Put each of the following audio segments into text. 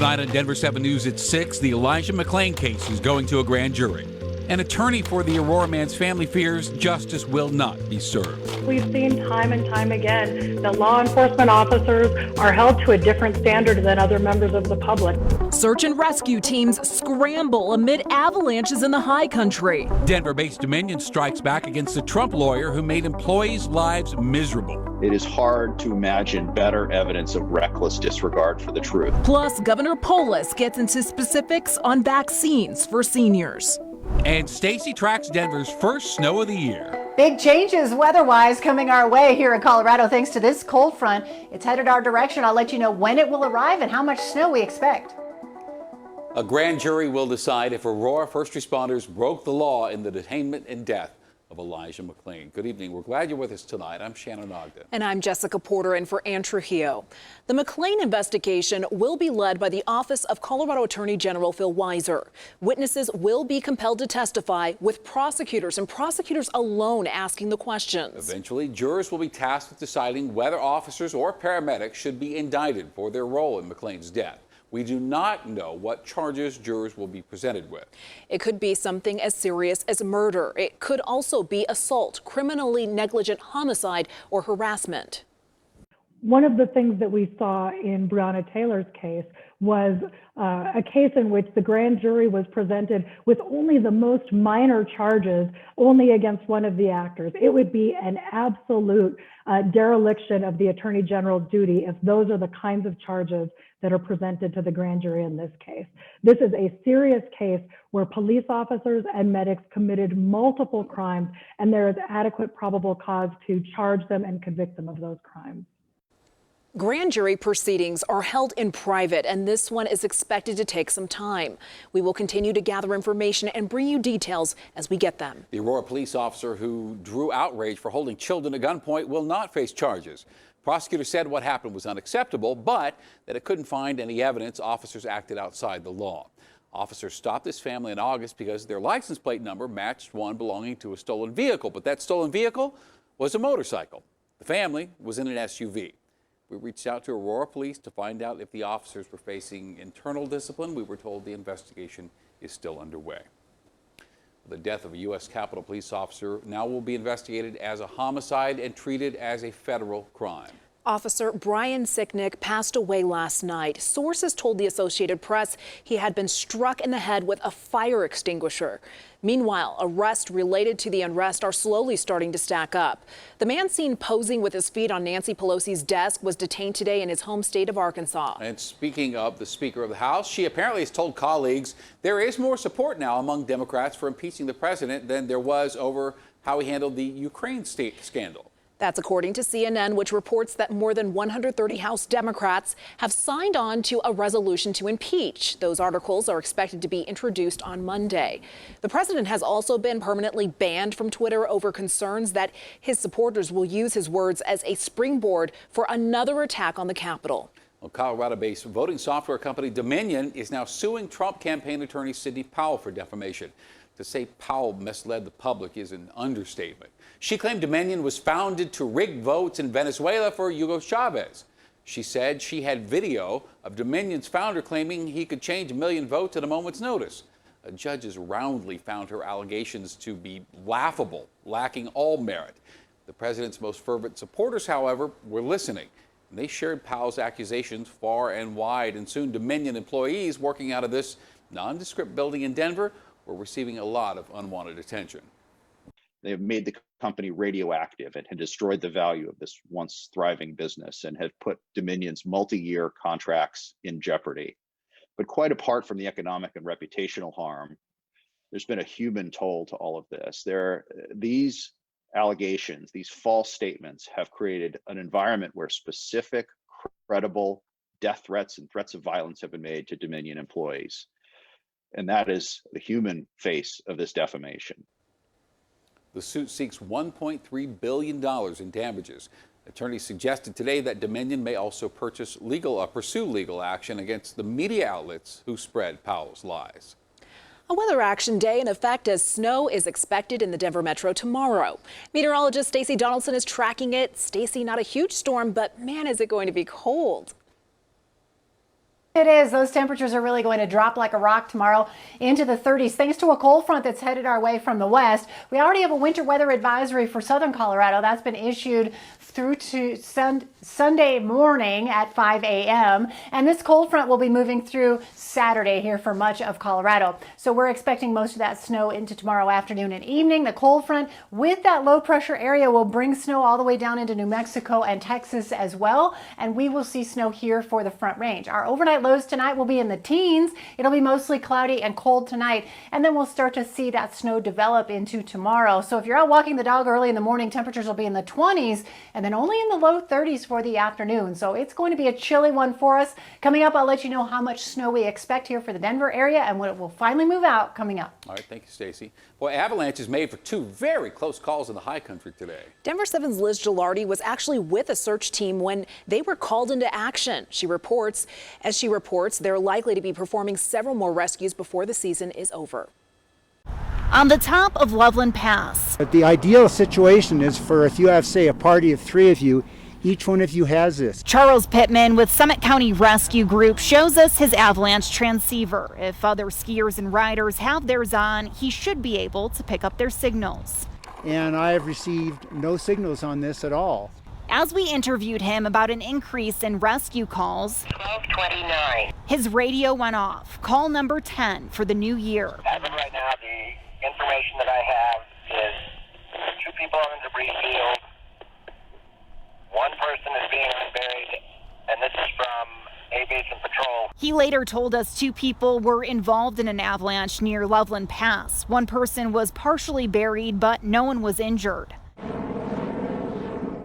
Tonight on Denver7 News at 6, the Elijah McClain case is going to a grand jury. An attorney for the Aurora man's family fears justice will not be served. We've seen time and time again that law enforcement officers are held to a different standard than other members of the public. Search and rescue teams scramble amid avalanches in the high country. Denver-based Dominion strikes back against the Trump lawyer who made employees' lives miserable. It is hard to imagine better evidence of reckless disregard for the truth. Plus, Governor Polis gets into specifics on vaccines for seniors. And Stacy tracks Denver's first snow of the year. Big changes weather-wise coming our way here in Colorado thanks to this cold front. It's headed our direction. I'll let you know when it will arrive and how much snow we expect. A grand jury will decide if Aurora first responders broke the law in the detainment and death of Elijah McClain. Good evening. We're glad you're with us tonight. I'm Shannon Ogden. And I'm Jessica Porter in for Ann Trujillo. The McClain investigation will be led by the Office of Colorado Attorney General Phil Weiser. Witnesses will be compelled to testify with prosecutors and prosecutors alone asking the questions. Eventually, jurors will be tasked with deciding whether officers or paramedics should be indicted for their role in McClain's death. We do not know what charges jurors will be presented with. It could be something as serious as murder. It could also be assault, criminally negligent homicide, or harassment. One of the things that we saw in Breonna Taylor's case was a case in which the grand jury was presented with only the most minor charges, only against one of the actors. It would be an absolute dereliction of the Attorney General's duty if those are the kinds of charges that are presented to the grand jury in this case. This is a serious case where police officers and medics committed multiple crimes, and there is adequate probable cause to charge them and convict them of those crimes. Grand jury proceedings are held in private, and this one is expected to take some time. We will continue to gather information and bring you details as we get them. The Aurora police officer who drew outrage for holding children at gunpoint will not face charges. Prosecutors said what happened was unacceptable, but that it couldn't find any evidence officers acted outside the law. Officers stopped this family in August because their license plate number matched one belonging to a stolen vehicle, but that stolen vehicle was a motorcycle. The family was in an SUV. We reached out to Aurora Police to find out if the officers were facing internal discipline. We were told the investigation is still underway. The death of a U.S. Capitol Police officer now will be investigated as a homicide and treated as a federal crime. Officer Brian Sicknick passed away last night. Sources told the Associated Press he had been struck in the head with a fire extinguisher. Meanwhile, arrests related to the unrest are slowly starting to stack up. The man seen posing with his feet on Nancy Pelosi's desk was detained today in his home state of Arkansas. And speaking of the Speaker of the House, she apparently has told colleagues there is more support now among Democrats for impeaching the president than there was over how he handled the Ukraine scandal. That's according to CNN, which reports that more than 130 House Democrats have signed on to a resolution to impeach. Those articles are expected to be introduced on Monday. The president has also been permanently banned from Twitter over concerns that his supporters will use his words as a springboard for another attack on the Capitol. Well, Colorado-based voting software company Dominion is now suing Trump campaign attorney Sidney Powell for defamation. To say Powell misled the public is an understatement. She claimed Dominion was founded to rig votes in Venezuela for Hugo Chavez. She said she had video of Dominion's founder claiming he could change 1 million votes at a moment's notice. Judges roundly found her allegations to be laughable, lacking all merit. The president's most fervent supporters, however, were listening. And they shared Powell's accusations far and wide, and soon Dominion employees working out of this nondescript building in Denver were receiving a lot of unwanted attention. They have made the company radioactive and had destroyed the value of this once thriving business and had put Dominion's multi-year contracts in jeopardy. But quite apart from the economic and reputational harm, there's been a human toll to all of this. These allegations, these false statements have created an environment where specific, credible death threats and threats of violence have been made to Dominion employees. And that is the human face of this defamation. The suit seeks $1.3 billion in damages. Attorneys suggested today that Dominion may also pursue legal action against the media outlets who spread Powell's lies. A weather action day in effect as snow is expected in the Denver metro tomorrow. Meteorologist Stacey Donaldson is tracking it. Stacey, not a huge storm, but man, is it going to be cold. It is. Those temperatures are really going to drop like a rock tomorrow into the 30s thanks to a cold front that's headed our way from the west. We already have a winter weather advisory for southern Colorado. That's been issued through to Sunday morning at 5 a.m. And this cold front will be moving through Saturday here for much of Colorado. So we're expecting most of that snow into tomorrow afternoon and evening. The cold front with that low pressure area will bring snow all the way down into New Mexico and Texas as well. And we will see snow here for the Front Range. Our overnight lows tonight will be in the teens. It'll be mostly cloudy and cold tonight. And then we'll start to see that snow develop into tomorrow. So if you're out walking the dog early in the morning, temperatures will be in the 20s and then only in the low 30s for the afternoon. So it's going to be a chilly one for us. Coming up, I'll let you know how much snow we expect here for the Denver area and when it will finally move out coming up. All right, thank you, Stacey. Boy, avalanches made for two very close calls in the high country today. Denver7's Liz Gilardi was actually with a search team when they were called into action. She reports they're likely to be performing several more rescues before the season is over. On the top of Loveland Pass. But the ideal situation is for if you have, say, a party of 3 of you, each one of you has this. Charles Pittman with Summit County Rescue Group shows us his avalanche transceiver. If other skiers and riders have theirs on, he should be able to pick up their signals. And I have received no signals on this at all. As we interviewed him about an increase in rescue calls, 1229. his radio went off. Call number 10 for the new year. As of right now, the information that I have is 2 people on the debris field, 1 person is being unburied, and this is from Aviation Patrol. He later told us 2 people were involved in an avalanche near Loveland Pass. 1 person was partially buried, but no one was injured.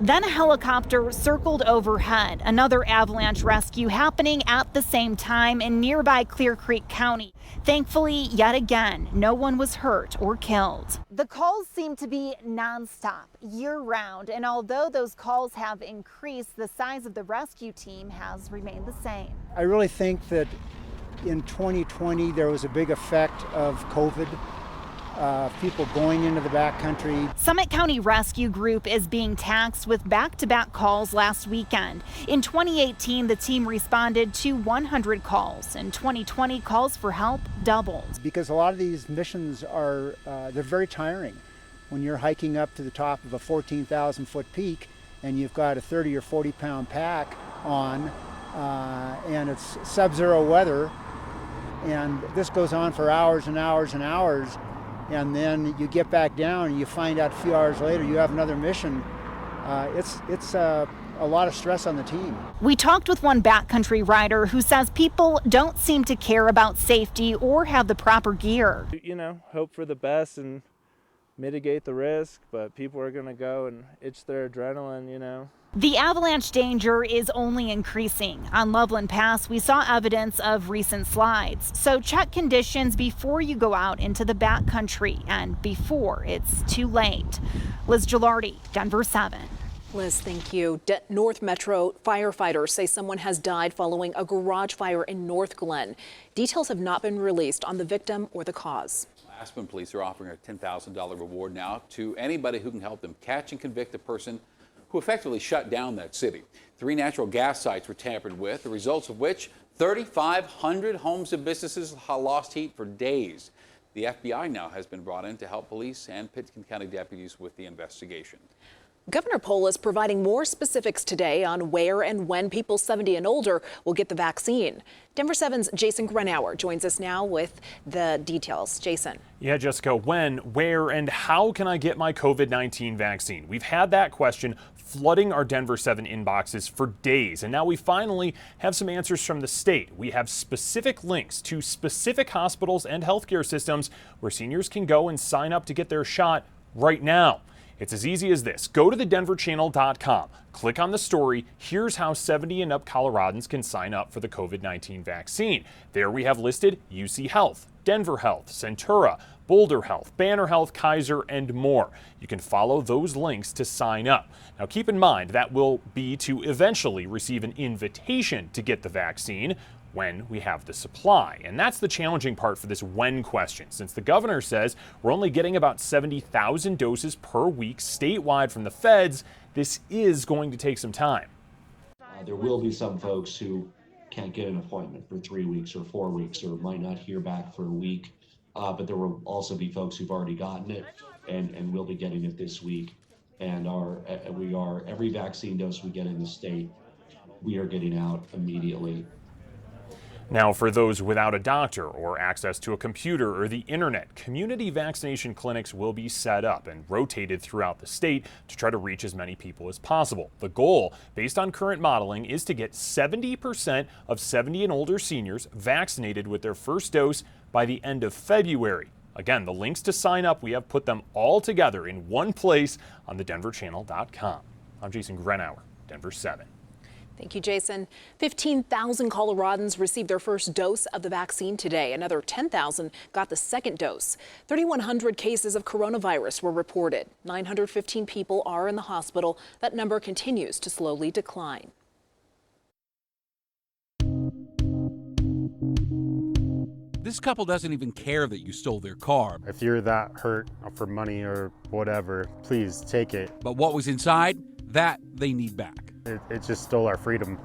Then a helicopter circled overhead, another avalanche rescue happening at the same time in nearby Clear Creek County. Thankfully, yet again, no one was hurt or killed. The calls seem to be nonstop, year-round, and although those calls have increased, the size of the rescue team has remained the same. I really think that in 2020 there was a big effect of COVID. People going into the backcountry. Summit County Rescue Group is being taxed with back-to-back calls last weekend. In 2018, the team responded to 100 calls. In 2020, calls for help doubled. Because a lot of these missions are, they're very tiring. When you're hiking up to the top of a 14,000 foot peak and you've got a 30 or 40 pound pack on and it's sub-zero weather and this goes on for hours and hours and hours. And then you get back down and you find out a few hours later you have another mission. It's a lot of stress on the team. We talked with one backcountry rider who says people don't seem to care about safety or have the proper gear. You know, hope for the best and mitigate the risk, but people are going to go and itch their adrenaline, you know. The avalanche danger is only increasing. On Loveland Pass, we saw evidence of recent slides. So check conditions before you go out into the backcountry and before it's too late. Liz Gilardi, Denver7. Liz, thank you. North Metro firefighters say someone has died following a garage fire in North Glen. Details have not been released on the victim or the cause. Aspen police are offering a $10,000 reward now to anybody who can help them catch and convict a person who effectively shut down that city. 3 natural gas sites were tampered with, the results of which 3,500 homes and businesses lost heat for days. The FBI now has been brought in to help police and Pitkin County deputies with the investigation. Governor Polis providing more specifics today on where and when people 70 and older will get the vaccine. Denver7's Jason Grenauer joins us now with the details. Jason. Yeah, Jessica, when, where, and how can I get my COVID-19 vaccine? We've had that question flooding our Denver7 inboxes for days, and now we finally have some answers from the state. We have specific links to specific hospitals and healthcare systems where seniors can go and sign up to get their shot right now. It's as easy as this. Go to thedenverchannel.com, click on the story. Here's how 70 and up Coloradans can sign up for the COVID-19 vaccine. There we have listed UC Health, Denver Health, Centura, Boulder Health, Banner Health, Kaiser, and more. You can follow those links to sign up. Now keep in mind that will be to eventually receive an invitation to get the vaccine when we have the supply. And that's the challenging part for this when question, since the governor says we're only getting about 70,000 doses per week statewide from the feds. This is going to take some time. There will be some folks who can't get an appointment for 3 weeks or 4 weeks, or might not hear back for a week. But there will also be folks who've already gotten it and will be getting it this week. And every vaccine dose we get in the state, we are getting out immediately. Now, for those without a doctor or access to a computer or the internet, community vaccination clinics will be set up and rotated throughout the state to try to reach as many people as possible. The goal, based on current modeling, is to get 70% of 70 and older seniors vaccinated with their first dose by the end of February. Again, the links to sign up, we have put them all together in one place on thedenverchannel.com. I'm Jason Grenauer, Denver 7. Thank you, Jason. 15,000 Coloradans received their first dose of the vaccine today. Another 10,000 got the second dose. 3,100 cases of coronavirus were reported. 915 people are in the hospital. That number continues to slowly decline. This couple doesn't even care that you stole their car. If you're that hurt for money or whatever, please take it. But what was inside, that they need back. It just stole our freedom.